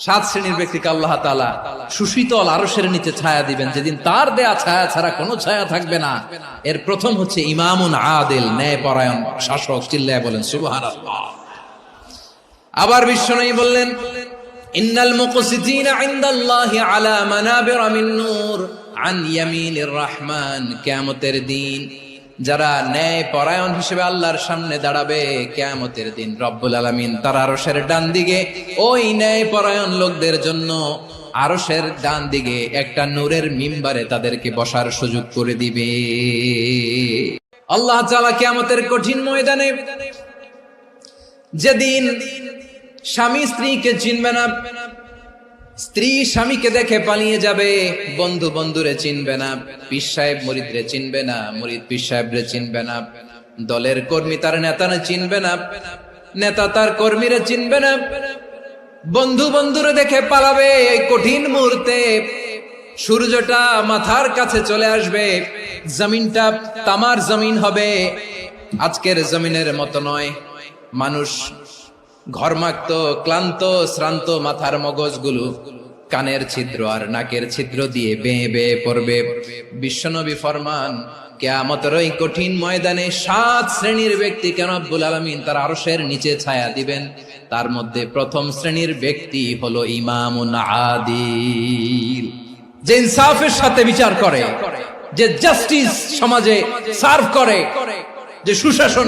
সাত শ্রেণীর ব্যক্তিকে আল্লাহ তাআলা সুশীতল আরশের নিচে ছায়া দিবেন, যেদিন তার দেয়া ছায়া ছাড়া কোনো ছায়া থাকবে না। এর প্রথম হচ্ছে ইমামুন আদিল, ন্যায়পরায়ণ শাসক। চিল্লায় বলেন সুবহানাল্লাহ। আবার বিশ্বনবী বললেন, ইন্নাল মুকসিতিনা ইনদাল্লাহি আলা মানাবিরা মিন নূর আন ইয়ামিনির রহমান। কিয়ামতের দিন যারা ন্যায় পরায়ণ হিসেবে আল্লাহর সামনে দাঁড়াবে, কিয়ামতের দিন রব্বুল আলামিন তার আরশের ডান দিকে ওই ন্যায় পরায়ণ লোকদের জন্য আরশের ডান দিকে একটা নূরের মিম্বারে তাদেরকে বসার সুযোগ করে দিবে। আল্লাহ তাআলা কিয়ামতের কঠিন ময়দানে, যেদিন স্বামী স্ত্রীকে চিনবে না, স্ত্রী স্বামীকে দেখে পালিয়ে যাবে, বন্ধু বন্ধুরে চিনবে না, পীর সাহেব মুরিদরে চিনবে না, মুরিদ পীর সাহেবরে চিনবে না, দলের কর্মী তার নেতারে চিনবে না, নেতা তার কর্মীরে চিনবে না, বন্ধু বন্ধুরে দেখে পালাবে। এই কঠিন মুহূর্তে সূর্যটা মাথার কাছে চলে আসবে, জমিনটা তামার জমিন হবে, আজকের জমিনের মতো নয়। মানুষ ঘর্মাক্ত, ক্লান্ত, শ্রান্ত মাথার মগজগুলো কানের ছিদ্র আর নাকের ছিদ্র দিয়ে বেয়ে বেয়ে পড়বে। বিশ্বনবী ফরমান, কিয়ামতের ওই কঠিন ময়দানে সাত শ্রেণীর ব্যক্তিকে রব্বুল আলামিন তার আরশের নিচে ছায়া দিবেন। তার মধ্যে প্রথম শ্রেণীর ব্যক্তি হলো ইমামুন আদিল, যে ইনসাফের সাথে বিচার করে, যে জাস্টিস সমাজে সার্ভ করে, যে সুশাসন